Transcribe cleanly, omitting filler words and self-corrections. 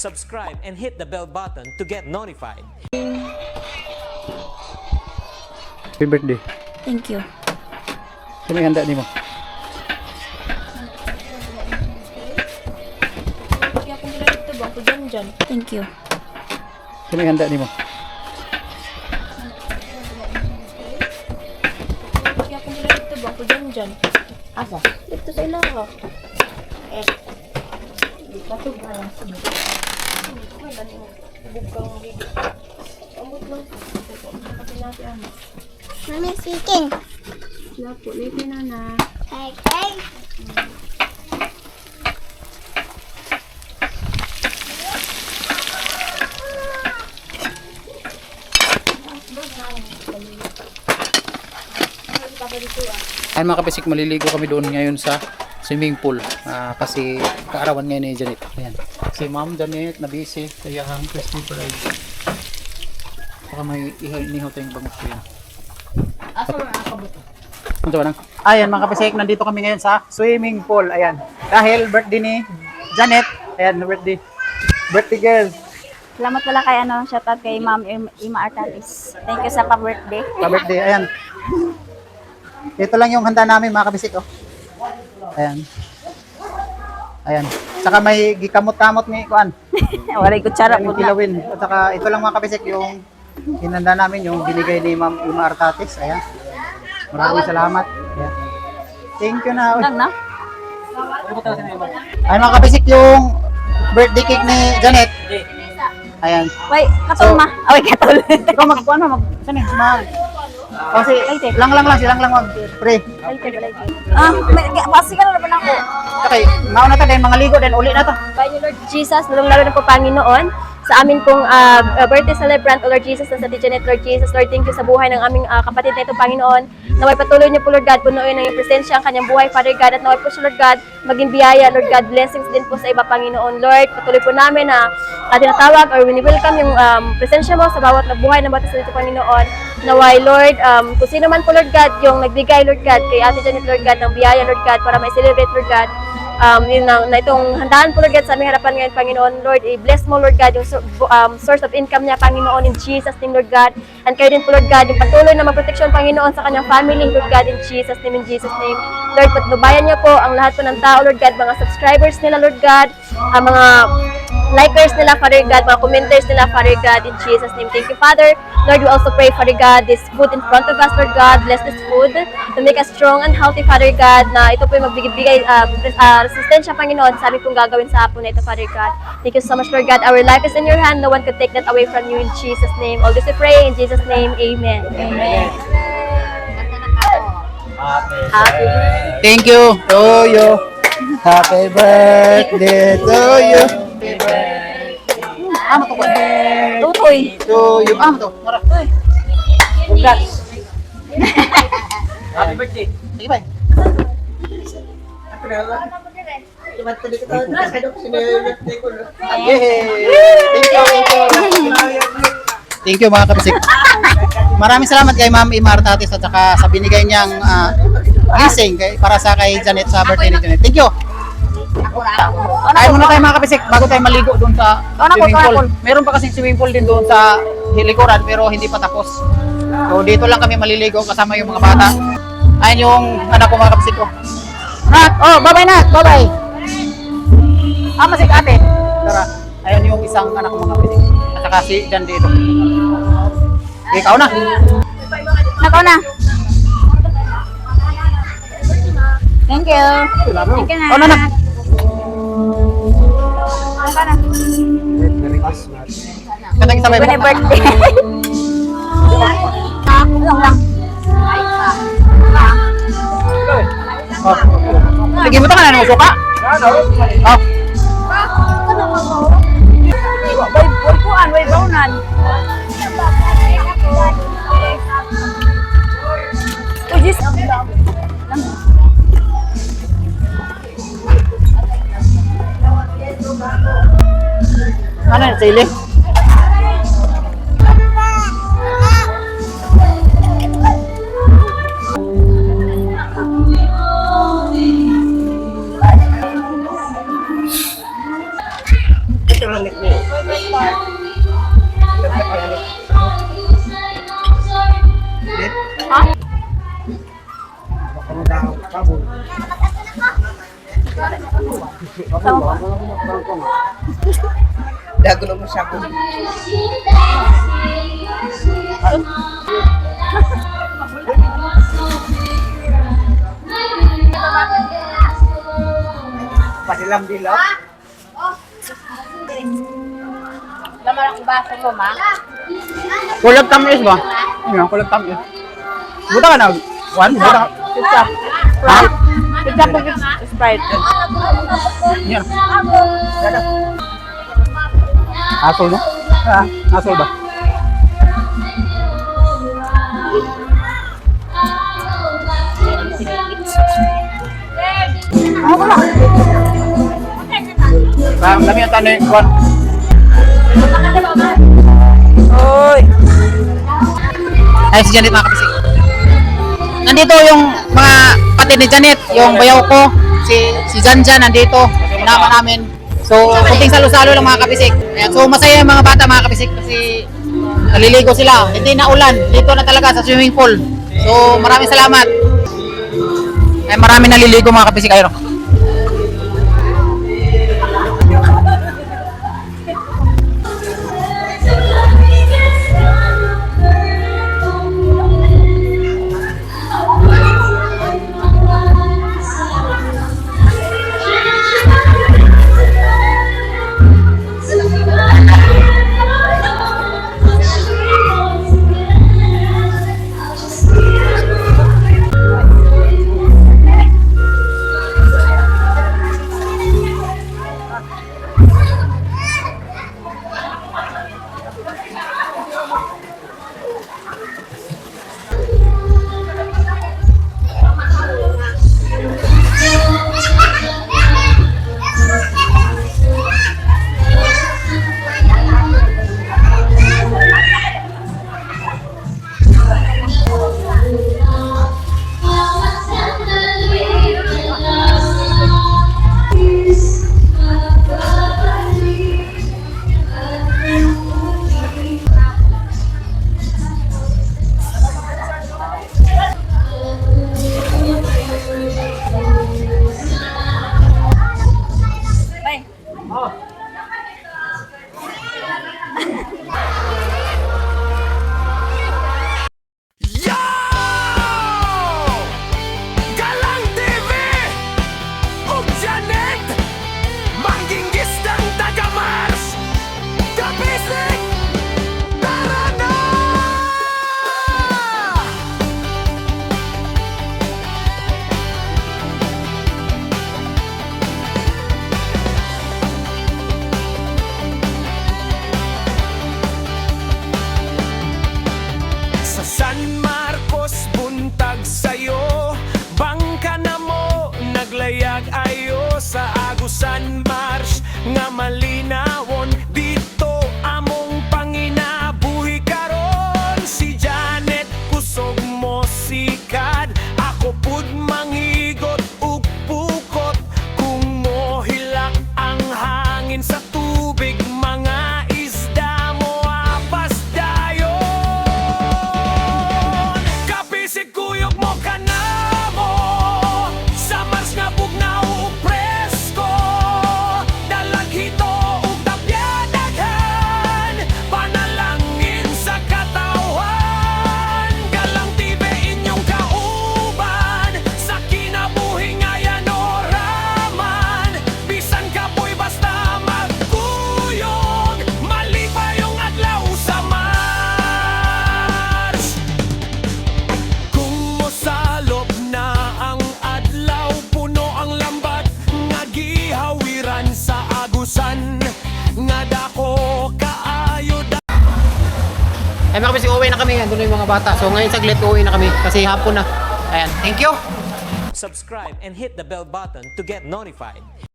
subscribe and hit the bell button to get notified. Happy birthday. Thank you. Sino yung handa nimo? Kaya kung nila dito ba ako dyan. Thank you. Sino yung handa nimo? Kaya kung nila dito ba ako dyan. Asa? Dito sa ilaw. Patug na lang sa mga. Wala na yung bugkang video. Amot lang. Kasi natin ano. Mami, siking. Wala po. Late na na. Okay. Ayun mga kapisik, maliligo kami doon ngayon sa swimming pool. Kasi kaarawan ngayon ni Janet. Ayan. Si Ma'am Janet na busy. Kaya ang Christy Pride. Baka may inihaw tayong bangus ko yan. Asa mo ako buto? Ito ba lang? Ayan mga kapisik, nandito kami ngayon sa swimming pool. Ayan. Dahil birthday ni Janet. Ayan, birthday. Birthday girl. Salamat pala kay shoutout kay Ma'am Ima Artatis. Thank you sa pa-birthday. Pa-birthday. Ayan. Ito lang yung handa namin mga kabisik. Oh. Ayan. Ayan. Saka may gikamot-kamot ni Kuan. Wala kutsara po Yung kilawin. At saka ito lang mga kabisik yung hinanda namin, yung binigay ni Ma'am Ima Artatis. Ayan. Maraming salamat. Ayan. Thank you na. Lang na. Ayan mga kabisik, yung birthday cake ni Janet. Ayan. Wait, katol ma. Away, katol. Ikaw mag-kuan mo, saan eh? Kasi lang silang lang mag-pray. Basi ka na naman ako. Okay, mauna ta din mga ligo din uli na to. By you, Lord Jesus, lalong-lalo na po Panginoon, sa amin pong birthday celebrant, O Lord Jesus, na sa Janet, Lord Jesus, Lord, thank you sa buhay ng aming kapatid na ito, Panginoon. Naway patuloy niyo po, Lord God, punuin ng iyong presensya ang kanyang buhay, Father God, at naway po siya, Lord God, maging biyaya, Lord God, blessings din po sa iba, Panginoon. Lord, patuloy po namin na tinatawag or wini-welcome yung presensya mo sa bawat buhay ng bata sa dito, Panginoon. Naway, Lord, kung sino man po, Lord God, yung nagbigay, Lord God, kay Ate Janet, Lord God, ng biyaya, Lord God, para ma-celebrate, Lord God, yun na itong handaan po, Lord God, sa aming harapan ngayon, Panginoon. Lord, i-bless mo, Lord God, yung source of income niya, Panginoon, in Jesus' name, Lord God. And kayo din po, Lord God, yung patuloy na magproteksyon, Panginoon, sa kanyang family, Lord God, in Jesus' name. Lord, patnubayan niyo po ang lahat po ng tao, Lord God, mga subscribers nila, Lord God, mga likers nila, Father God, mga commenters nila, Father God, in Jesus' name. Thank you, Father. Lord, we also pray, Father God, this food in front of us, Lord God, bless this food to make us strong and healthy, Father God, na ito po yung magbigay resistensya, Panginoon, sa aming pong gagawin sa hapon na ito, Father God. Thank you so much, Lord God. Our life is in your hand. No one could take that away from you in Jesus' name. All this we pray in Jesus' name. Amen. Amen. Happy birthday. Thank you to you. Happy birthday to you. Amo to ba? Tutoy. To you. Amo to. Mara. Congrats. Happy birthday. Sige ba? Thank you mga kabisik. Maraming salamat kay Ma'am Ima Artatis at saka sa binigay niyang blessing para sa kay Janet sa birthday ni Janet. Thank you. Ay muna tayo mga kabisik bago tayo maligo doon sa swimming pool. Meron pa kasing swimming pool din doon sa likuran pero hindi pa tapos. So dito lang kami maliligo kasama yung mga bata. Ayun yung anak ko mga kabisik ko. Nat, oh, bye-bye Nat, bye-bye. Masik ate. Tara, ayun yung isang anak ko mga kabisik. At saka si Jan dito. Ikaw na. Nakaw na. Thank you. Thank you na. Oh, na. Naka na. Kaya sabay Happy mo. birthday. Lang. Oh. Sige mo ta ka na ng suka. Oh. Boy kuan, way baunan. Ujis. Ano yung sili? Ito lang nickname. Dagulo mo siya po. Pasilam-dilam. Laman ang baso mo, ma. Kulag tamis ba? Ano, kulag tamis. Buta ka na. Juan, buta ka. Ketchup. Sprite. Ketchup with Sprite. Yan. Asol no? Asol ba? Ang dami ang tanong, Juan. Oy! Ay, si Janet mga kapisik. Nandito yung mga kapatid ni Janet, yung bayaw ko, si Janjan nandito, sinama namin. So, kunting salo-salo lang mga kapisik. Ayan, so, masaya yung mga bata mga kapisik kasi naliligo sila. Hindi na ulan, dito na talaga sa swimming pool. So, maraming salamat. Ay, maraming naliligo mga kapisik. Ayun. sa Agusan Marsh nga malinawon dito among panginabuhi karon si Janet kusog mo sikad ako pud mangigot ug pukot kung mohilak ang hangin sa tubig mga isda mo apas dayon kapisig kuyog mo kanamo sa Mars nga bugnaw ug presko dalag hito ug tapyadaghan panalangin sa katawan galang tibe inyong kauban sa kinabuhi nga yanoraman bisan kapoy basta magkuyog malipay yung adlaw sa Mars kung mosalop na ang adlaw puno ang lambat nga gihawiran sa Agusan nga dako kaayo Ay mga kapatid, uwi na kami. Andun na yung mga bata. So ngayon saglit uwi na kami kasi hapon na. Ayan. Thank you. Subscribe and hit the bell button to get notified.